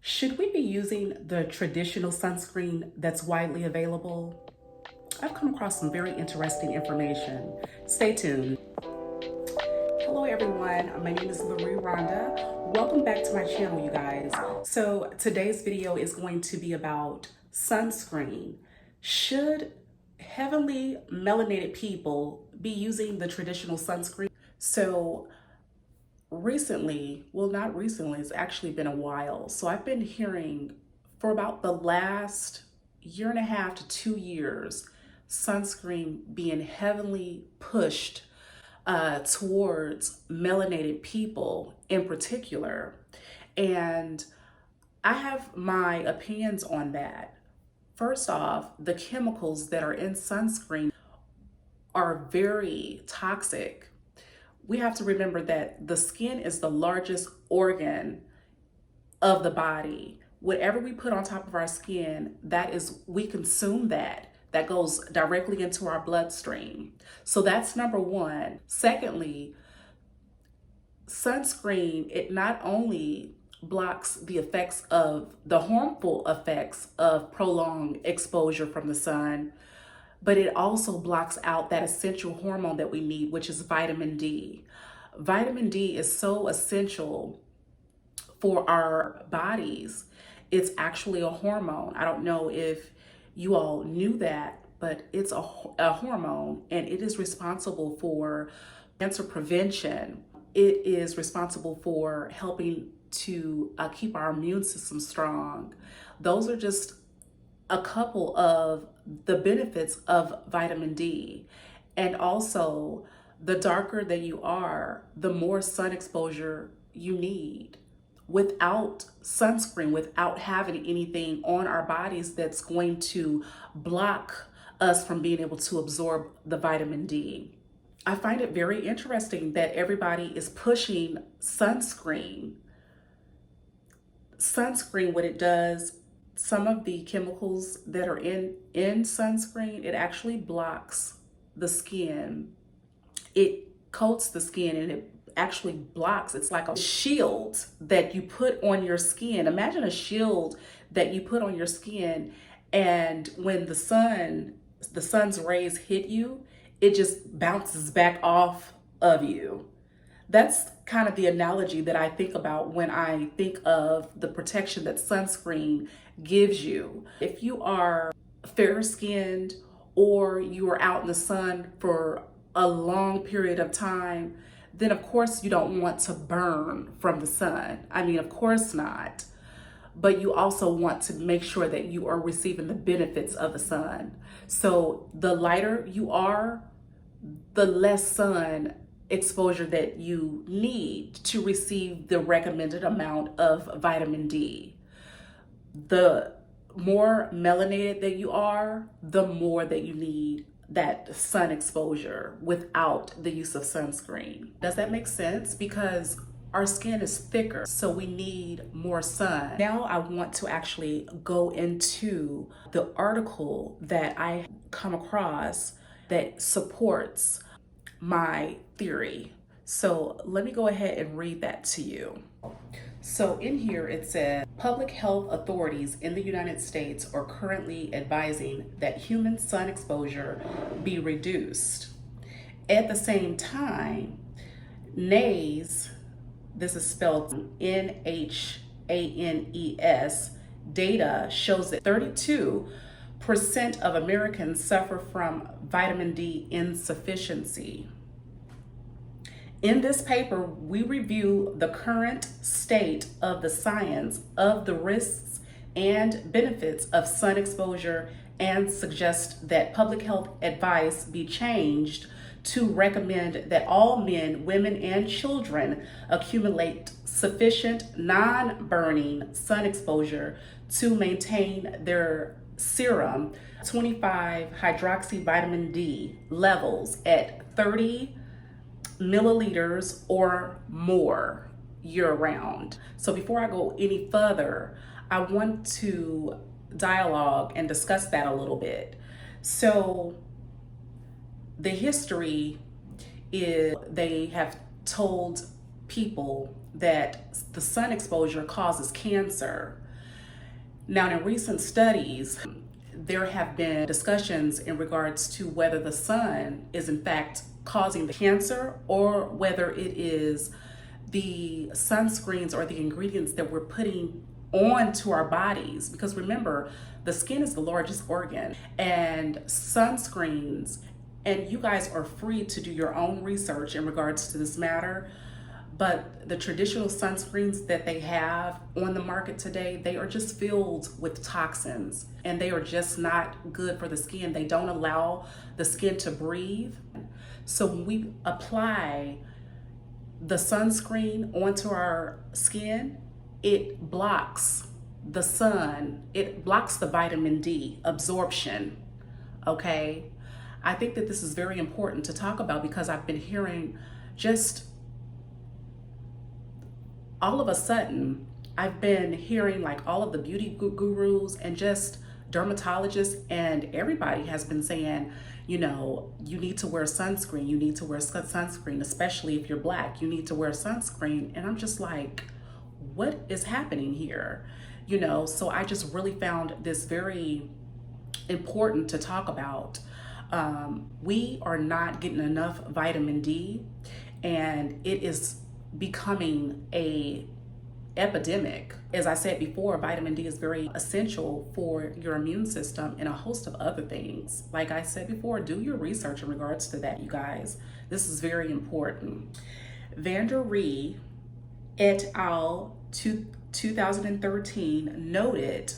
Should we be using the traditional sunscreen that's widely available? I've come across some very interesting information. Stay tuned. Hello everyone, my name is Rhonda. Welcome back to my channel, you guys. So today's video is going to be about sunscreen. Should heavily melanated people be using the traditional sunscreen? So recently, well, not recently, it's actually been a while. So I've been hearing for about the last year and a half to 2 years, sunscreen being heavily pushed towards melanated people in particular. And I have my opinions on that. First off, the chemicals that are in sunscreen are very toxic. We have to remember that the skin is the largest organ of the body. Whatever we put on top of our skin, we consume that. That goes directly into our bloodstream. So that's number one. Secondly, sunscreen, it not only blocks the harmful effects of prolonged exposure from the sun, but it also blocks out that essential hormone that we need, which is vitamin D. Vitamin D is so essential for our bodies. It's actually a hormone. I don't know if you all knew that, but it's a hormone, and it is responsible for cancer prevention. It is responsible for helping to keep our immune system strong. Those are just a couple of the benefits of vitamin D. And also, the darker that you are, the more sun exposure you need. Without sunscreen, without having anything on our bodies that's going to block us from being able to absorb the vitamin D. I find it very interesting that everybody is pushing sunscreen. Sunscreen, what it does, some of the chemicals that are in sunscreen, it actually blocks the skin. It coats the skin and it actually blocks. It's like a shield that you put on your skin. Imagine a shield that you put on your skin, and when the sun's rays hit you, it just bounces back off of you. That's kind of the analogy that I think about when I think of the protection that sunscreen gives you. If you are fair-skinned or you are out in the sun for a long period of time, then of course you don't want to burn from the sun. I mean, of course not. But you also want to make sure that you are receiving the benefits of the sun. So the lighter you are, the less sun exposure that you need to receive the recommended amount of vitamin D. The more melanated that you are, the more that you need that sun exposure without the use of sunscreen. Does that make sense? Because our skin is thicker, so we need more sun. Now I want to actually go into the article that I come across that supports my theory. So let me go ahead and read that to you. So in here it says, public health authorities in the United States are currently advising that human sun exposure be reduced. At the same time, NHANES, this is spelled NHANES, data shows that 32% of Americans suffer from vitamin D insufficiency. In this paper, we review the current state of the science of the risks and benefits of sun exposure and suggest that public health advice be changed to recommend that all men, women, and children accumulate sufficient non-burning sun exposure to maintain their serum 25 hydroxy vitamin D levels at 30 milliliters or more year-round. So before I go any further, I want to dialogue and discuss that a little bit. So the history is they have told people that the sun exposure causes cancer. Now, in recent studies, there have been discussions in regards to whether the sun is in fact causing the cancer or whether it is the sunscreens or the ingredients that we're putting onto our bodies. Because remember, the skin is the largest organ, and sunscreens, and you guys are free to do your own research in regards to this matter, but the traditional sunscreens that they have on the market today, they are just filled with toxins, and they are just not good for the skin. They don't allow the skin to breathe. So when we apply the sunscreen onto our skin, it blocks the sun, it blocks the vitamin D absorption, okay? I think that this is very important to talk about because I've been hearing just all of a sudden, I've been hearing like all of the beauty gurus and just dermatologists, and everybody has been saying, you know, you need to wear sunscreen, you need to wear sunscreen, especially if you're Black, you need to wear sunscreen. And I'm just like, what is happening here? You know, so I just really found this very important to talk about. We are not getting enough vitamin D, and it is becoming a epidemic. As I said before, vitamin D is very essential for your immune system and a host of other things. Like I said before, do your research in regards to that, you guys. This is very important. Vander Ree et al. 2013 noted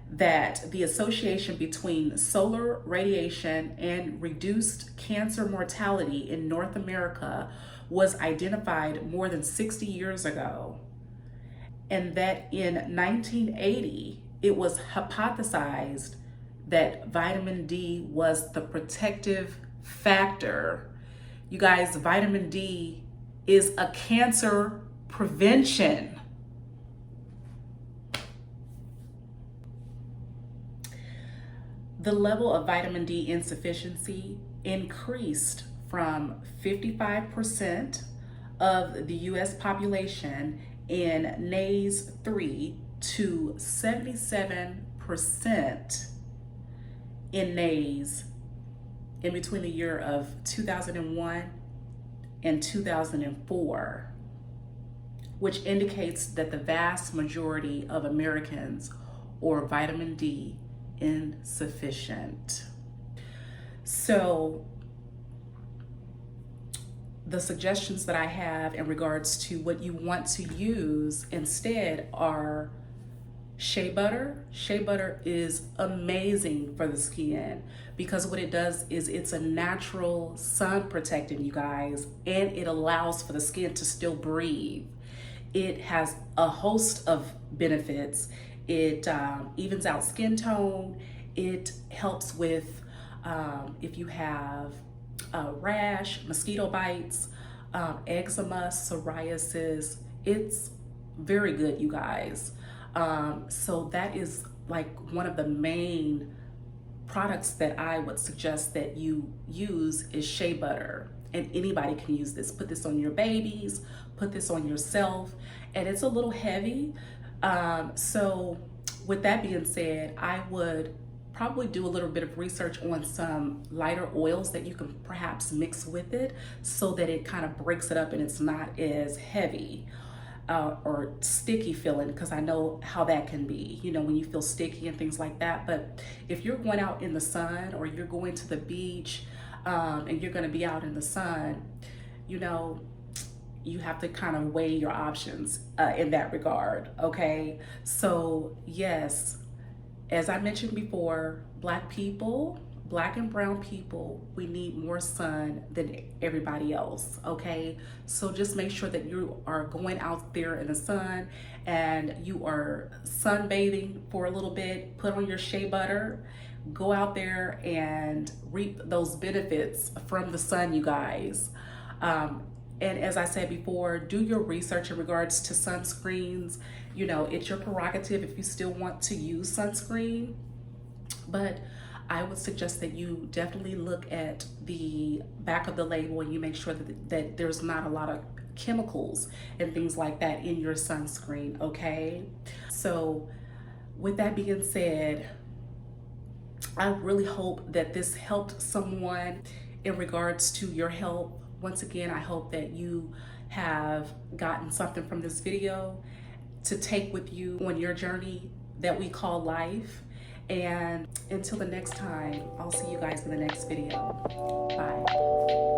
that the association between solar radiation and reduced cancer mortality in North America was identified more than 60 years ago, and that in 1980 it was hypothesized that vitamin D was the protective factor. You guys, vitamin D is a cancer prevention. The level of vitamin D insufficiency increased from 55% of the US population in NAES 3 to 77% in NAES in between the year of 2001 and 2004, which indicates that the vast majority of Americans are vitamin D insufficient. So the suggestions that I have in regards to what you want to use instead are shea butter. Shea butter is amazing for the skin because what it does is it's a natural sun protectant, you guys, and it allows for the skin to still breathe. It has a host of benefits. It evens out skin tone. It helps with if you have rash, mosquito bites, eczema, psoriasis. It's very good, you guys. So that is like one of the main products that I would suggest that you use is shea butter. And anybody can use this. Put this on your babies, put this on yourself, and it's a little heavy. So with that being said, I would probably do a little bit of research on some lighter oils that you can perhaps mix with it so that it kind of breaks it up and it's not as heavy or sticky feeling, because I know how that can be, you know, when you feel sticky and things like that. But if you're going out in the sun or you're going to the beach and you're going to be out in the sun, you know, you have to kind of weigh your options in that regard, okay? So yes, as I mentioned before, Black people, Black and brown people, we need more sun than everybody else, okay? So just make sure that you are going out there in the sun and you are sunbathing for a little bit. Put on your shea butter, go out there and reap those benefits from the sun, you guys. And as I said before, do your research in regards to sunscreens. You know, it's your prerogative if you still want to use sunscreen, but I would suggest that you definitely look at the back of the label and you make sure that there's not a lot of chemicals and things like that in your sunscreen, okay? So With that being said, I really hope that this helped someone in regards to your health. Once again, I hope that you have gotten something from this video to take with you on your journey that we call life. And until the next time, I'll see you guys in the next video. Bye.